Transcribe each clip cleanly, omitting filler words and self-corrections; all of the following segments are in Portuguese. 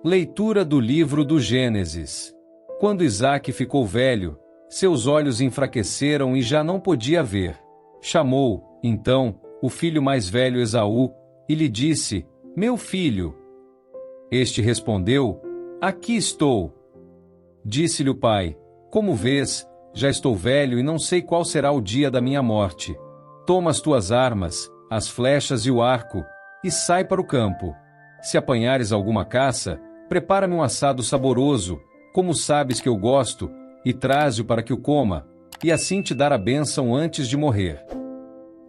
Leitura do livro do Gênesis. Quando Isaque ficou velho, seus olhos enfraqueceram e já não podia ver. Chamou, então, o filho mais velho Esaú, e lhe disse: Meu filho. Este respondeu: Aqui estou. Disse-lhe o pai: Como vês, já estou velho e não sei qual será o dia da minha morte. Toma as tuas armas, as flechas e o arco, e sai para o campo. Se apanhares alguma caça, prepara-me um assado saboroso, como sabes que eu gosto, e traze-o para que o coma, e assim te dar a bênção antes de morrer.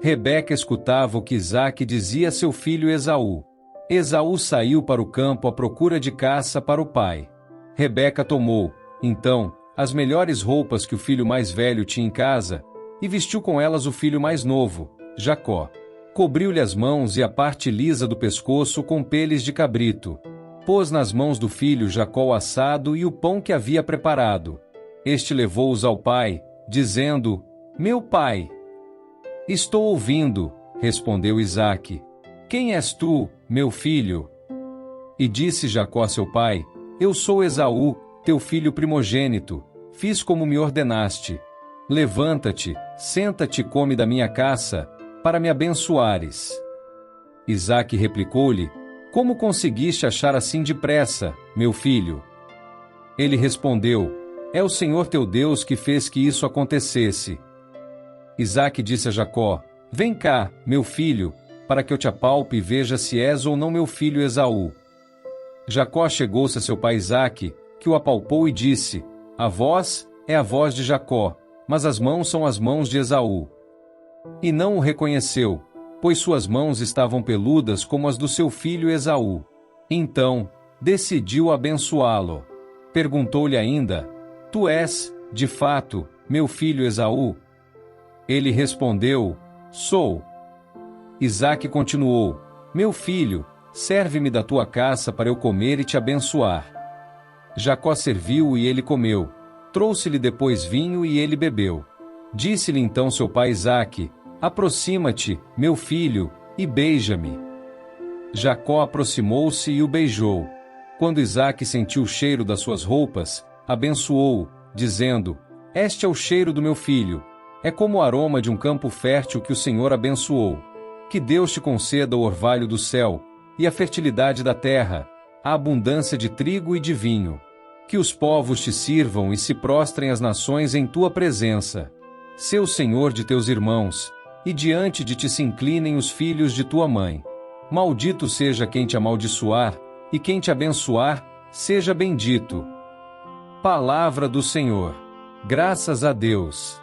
Rebeca escutava o que Isaque dizia a seu filho Esaú. Esaú saiu para o campo à procura de caça para o pai. Rebeca tomou, então, as melhores roupas que o filho mais velho tinha em casa, e vestiu com elas o filho mais novo, Jacó. Cobriu-lhe as mãos e a parte lisa do pescoço com peles de cabrito. Pôs nas mãos do filho Jacó o assado e o pão que havia preparado. Este levou-os ao pai, dizendo: Meu pai. Estou ouvindo, respondeu Isaque. Quem és tu, meu filho? E disse Jacó a seu pai: Eu sou Esaú, teu filho primogênito. Fiz como me ordenaste. Levanta-te, senta-te e come da minha caça, para me abençoares. Isaque replicou-lhe: Como conseguiste achar assim depressa, meu filho? Ele respondeu: É o Senhor teu Deus que fez que isso acontecesse. Isaque disse a Jacó: Vem cá, meu filho, para que eu te apalpe e veja se és ou não meu filho Esaú. Jacó chegou-se a seu pai Isaque, que o apalpou e disse: A voz é a voz de Jacó, mas as mãos são as mãos de Esaú. E não o reconheceu, pois suas mãos estavam peludas como as do seu filho Esaú. Então, decidiu abençoá-lo. Perguntou-lhe ainda: Tu és, de fato, meu filho Esaú? Ele respondeu: Sou. Isaque continuou: Meu filho, serve-me da tua caça para eu comer e te abençoar. Jacó serviu e ele comeu. Trouxe-lhe depois vinho e ele bebeu. Disse-lhe então seu pai Isaque: Aproxima-te, meu filho, e beija-me. Jacó aproximou-se e o beijou. Quando Isaque sentiu o cheiro das suas roupas, abençoou-o, dizendo: Este é o cheiro do meu filho. É como o aroma de um campo fértil que o Senhor abençoou. Que Deus te conceda o orvalho do céu, e a fertilidade da terra, a abundância de trigo e de vinho. Que os povos te sirvam e se prostrem as nações em tua presença. Sê o Senhor de teus irmãos, e diante de ti se inclinem os filhos de tua mãe. Maldito seja quem te amaldiçoar, e quem te abençoar, seja bendito. Palavra do Senhor. Graças a Deus.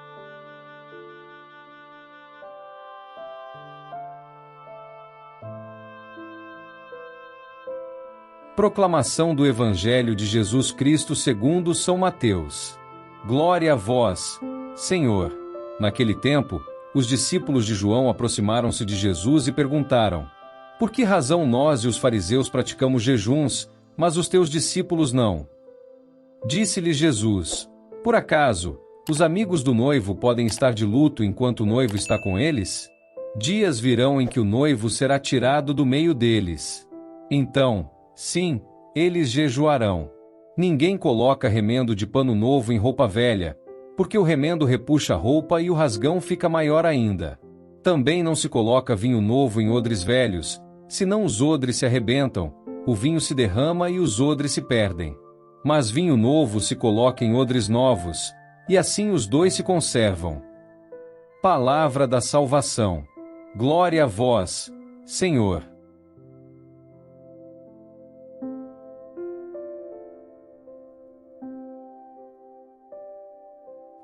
Proclamação do Evangelho de Jesus Cristo segundo São Mateus. Glória a vós, Senhor. Naquele tempo, os discípulos de João aproximaram-se de Jesus e perguntaram: Por que razão nós e os fariseus praticamos jejuns, mas os teus discípulos não? Disse-lhes Jesus: Por acaso, os amigos do noivo podem estar de luto enquanto o noivo está com eles? Dias virão em que o noivo será tirado do meio deles. Então, sim, eles jejuarão. Ninguém coloca remendo de pano novo em roupa velha, porque o remendo repuxa a roupa e o rasgão fica maior ainda. Também não se coloca vinho novo em odres velhos, senão os odres se arrebentam, o vinho se derrama e os odres se perdem. Mas vinho novo se coloca em odres novos, e assim os dois se conservam. Palavra da salvação. Glória a vós, Senhor.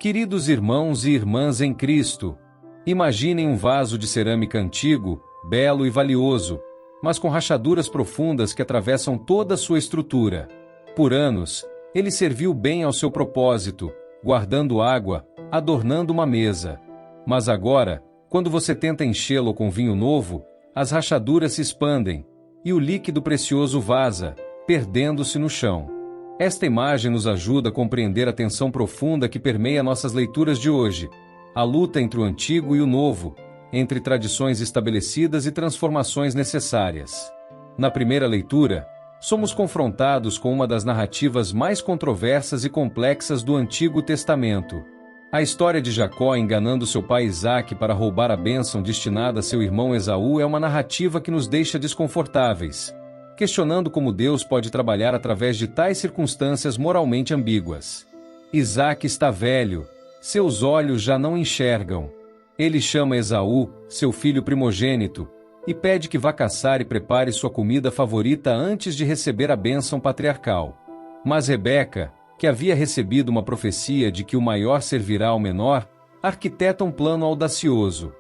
Queridos irmãos e irmãs em Cristo, imaginem um vaso de cerâmica antigo, belo e valioso, mas com rachaduras profundas que atravessam toda a sua estrutura. Por anos, ele serviu bem ao seu propósito, guardando água, adornando uma mesa. Mas agora, quando você tenta enchê-lo com vinho novo, as rachaduras se expandem, e o líquido precioso vaza, perdendo-se no chão. Esta imagem nos ajuda a compreender a tensão profunda que permeia nossas leituras de hoje, a luta entre o antigo e o novo, entre tradições estabelecidas e transformações necessárias. Na primeira leitura, somos confrontados com uma das narrativas mais controversas e complexas do Antigo Testamento. A história de Jacó enganando seu pai Isaque para roubar a bênção destinada a seu irmão Esaú é uma narrativa que nos deixa desconfortáveis, questionando como Deus pode trabalhar através de tais circunstâncias moralmente ambíguas. Isaque está velho, seus olhos já não enxergam. Ele chama Esaú, seu filho primogênito, e pede que vá caçar e prepare sua comida favorita antes de receber a bênção patriarcal. Mas Rebeca, que havia recebido uma profecia de que o maior servirá ao menor, arquiteta um plano audacioso.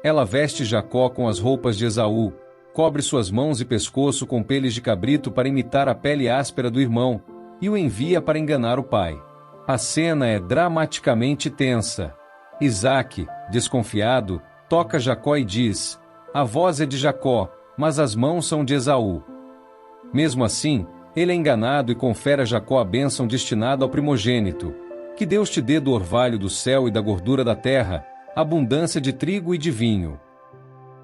Ela veste Jacó com as roupas de Esaú, cobre suas mãos e pescoço com peles de cabrito para imitar a pele áspera do irmão, e o envia para enganar o pai. A cena é dramaticamente tensa. Isaque, desconfiado, toca Jacó e diz: "A voz é de Jacó, mas as mãos são de Esaú." Mesmo assim, ele é enganado e confere a Jacó a bênção destinada ao primogênito: "Que Deus te dê do orvalho do céu e da gordura da terra, abundância de trigo e de vinho."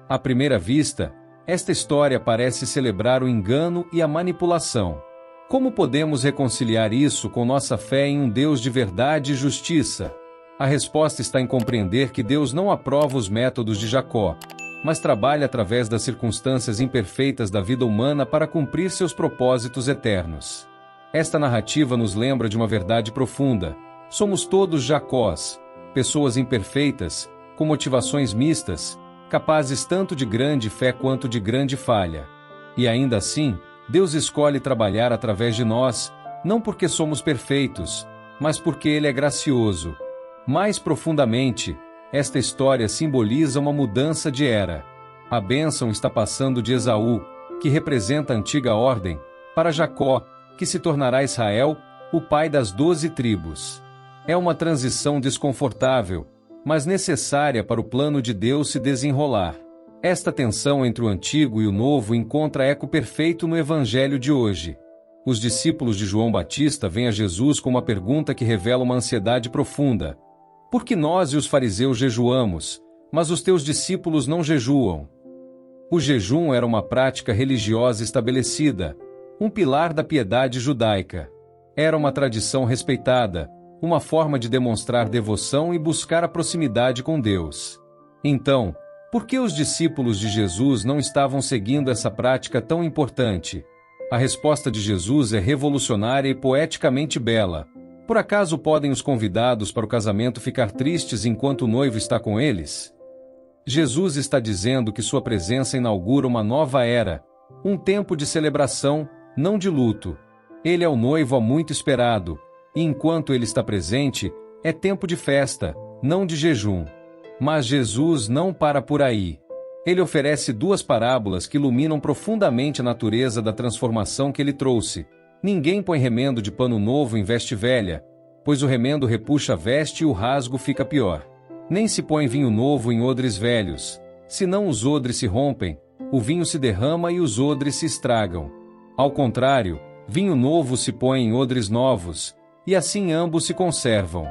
À primeira vista, esta história parece celebrar o engano e a manipulação. Como podemos reconciliar isso com nossa fé em um Deus de verdade e justiça? A resposta está em compreender que Deus não aprova os métodos de Jacó, mas trabalha através das circunstâncias imperfeitas da vida humana para cumprir seus propósitos eternos. Esta narrativa nos lembra de uma verdade profunda: somos todos Jacós, pessoas imperfeitas, com motivações mistas, capazes tanto de grande fé quanto de grande falha. E ainda assim, Deus escolhe trabalhar através de nós, não porque somos perfeitos, mas porque Ele é gracioso. Mais profundamente, esta história simboliza uma mudança de era. A bênção está passando de Esaú, que representa a antiga ordem, para Jacó, que se tornará Israel, o pai das 12 tribos. É uma transição desconfortável, mas necessária para o plano de Deus se desenrolar. Esta tensão entre o antigo e o novo encontra eco perfeito no evangelho de hoje. Os discípulos de João Batista vêm a Jesus com uma pergunta que revela uma ansiedade profunda: "Por que nós e os fariseus jejuamos, mas os teus discípulos não jejuam?" O jejum era uma prática religiosa estabelecida, um pilar da piedade judaica. Era uma tradição respeitada, uma forma de demonstrar devoção e buscar a proximidade com Deus. Então, por que os discípulos de Jesus não estavam seguindo essa prática tão importante? A resposta de Jesus é revolucionária e poeticamente bela. Por acaso podem os convidados para o casamento ficar tristes enquanto o noivo está com eles? Jesus está dizendo que sua presença inaugura uma nova era, um tempo de celebração, não de luto. Ele é o noivo há muito esperado, e enquanto ele está presente, é tempo de festa, não de jejum. Mas Jesus não para por aí. Ele oferece duas parábolas que iluminam profundamente a natureza da transformação que ele trouxe. Ninguém põe remendo de pano novo em veste velha, pois o remendo repuxa a veste e o rasgo fica pior. Nem se põe vinho novo em odres velhos, senão os odres se rompem, o vinho se derrama e os odres se estragam. Ao contrário, vinho novo se põe em odres novos, e assim ambos se conservam.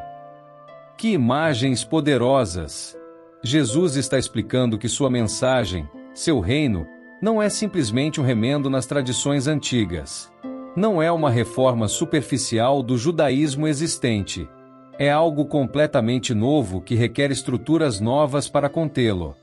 Que imagens poderosas! Jesus está explicando que sua mensagem, seu reino, não é simplesmente um remendo nas tradições antigas. Não é uma reforma superficial do judaísmo existente. É algo completamente novo que requer estruturas novas para contê-lo.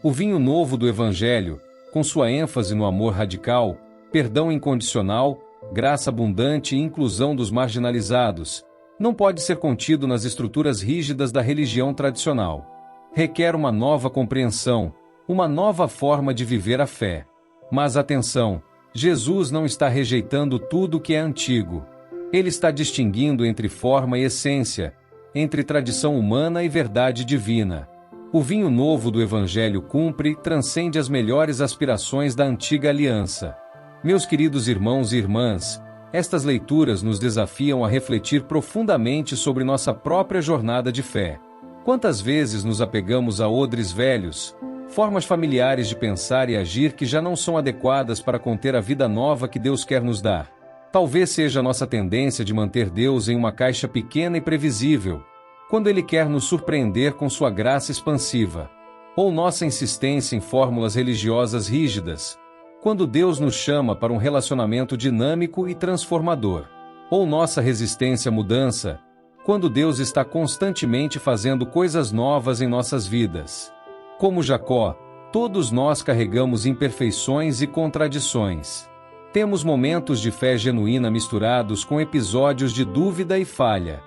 O vinho novo do Evangelho, com sua ênfase no amor radical, perdão incondicional, graça abundante e inclusão dos marginalizados, não pode ser contido nas estruturas rígidas da religião tradicional. Requer uma nova compreensão, uma nova forma de viver a fé. Mas atenção, Jesus não está rejeitando tudo que é antigo. Ele está distinguindo entre forma e essência, entre tradição humana e verdade divina. O vinho novo do Evangelho cumpre e transcende as melhores aspirações da antiga aliança. Meus queridos irmãos e irmãs, estas leituras nos desafiam a refletir profundamente sobre nossa própria jornada de fé. Quantas vezes nos apegamos a odres velhos, formas familiares de pensar e agir que já não são adequadas para conter a vida nova que Deus quer nos dar? Talvez seja a nossa tendência de manter Deus em uma caixa pequena e previsível, quando Ele quer nos surpreender com sua graça expansiva. Ou nossa insistência em fórmulas religiosas rígidas, Quando Deus nos chama para um relacionamento dinâmico e transformador. Ou nossa resistência à mudança, quando Deus está constantemente fazendo coisas novas em nossas vidas. Como Jacó, todos nós carregamos imperfeições e contradições. Temos momentos de fé genuína misturados com episódios de dúvida e falha.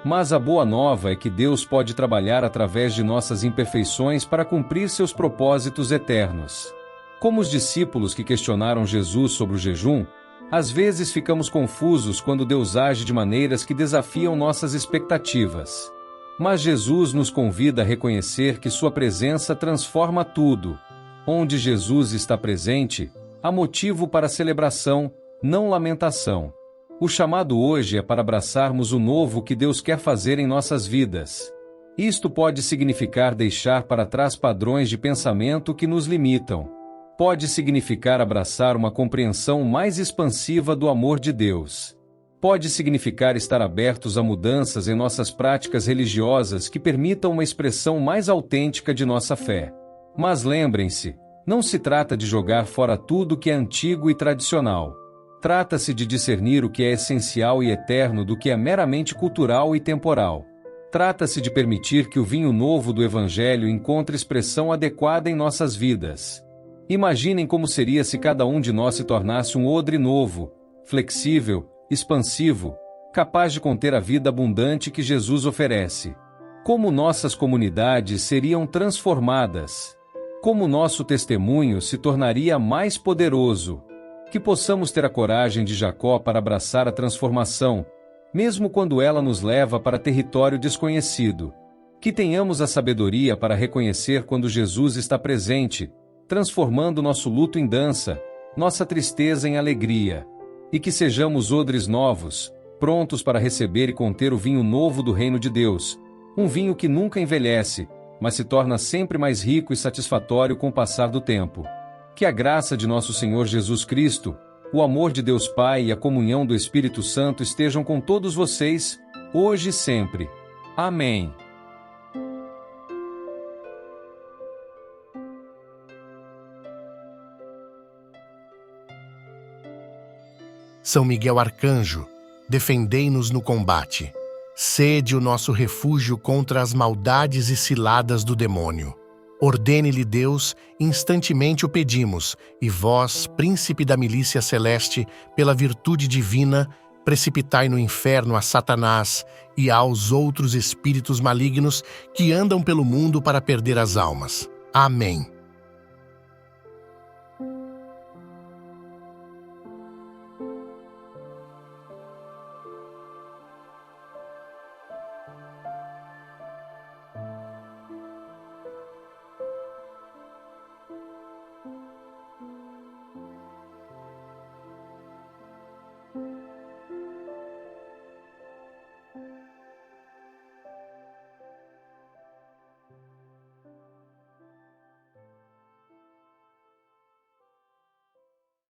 Mas a boa nova é que Deus pode trabalhar através de nossas imperfeições para cumprir seus propósitos eternos. Como os discípulos que questionaram Jesus sobre o jejum, às vezes ficamos confusos quando Deus age de maneiras que desafiam nossas expectativas. Mas Jesus nos convida a reconhecer que sua presença transforma tudo. Onde Jesus está presente, há motivo para celebração, não lamentação. O chamado hoje é para abraçarmos o novo que Deus quer fazer em nossas vidas. Isto pode significar deixar para trás padrões de pensamento que nos limitam. Pode significar abraçar uma compreensão mais expansiva do amor de Deus. Pode significar estar abertos a mudanças em nossas práticas religiosas que permitam uma expressão mais autêntica de nossa fé. Mas lembrem-se, não se trata de jogar fora tudo que é antigo e tradicional. Trata-se de discernir o que é essencial e eterno do que é meramente cultural e temporal. Trata-se de permitir que o vinho novo do Evangelho encontre expressão adequada em nossas vidas. Imaginem como seria se cada um de nós se tornasse um odre novo, flexível, expansivo, capaz de conter a vida abundante que Jesus oferece. Como nossas comunidades seriam transformadas. Como nosso testemunho se tornaria mais poderoso. Que possamos ter a coragem de Jacó para abraçar a transformação, mesmo quando ela nos leva para território desconhecido. Que tenhamos a sabedoria para reconhecer quando Jesus está presente, transformando nosso luto em dança, nossa tristeza em alegria. E que sejamos odres novos, prontos para receber e conter o vinho novo do reino de Deus, um vinho que nunca envelhece, mas se torna sempre mais rico e satisfatório com o passar do tempo. Que a graça de nosso Senhor Jesus Cristo, o amor de Deus Pai e a comunhão do Espírito Santo estejam com todos vocês, hoje e sempre. Amém. São Miguel Arcanjo, defendei-nos no combate. Sede o nosso refúgio contra as maldades e ciladas do demônio. Ordene-lhe Deus, instantemente o pedimos, e vós, príncipe da milícia celeste, pela virtude divina, precipitai no inferno a Satanás e aos outros espíritos malignos que andam pelo mundo para perder as almas. Amém.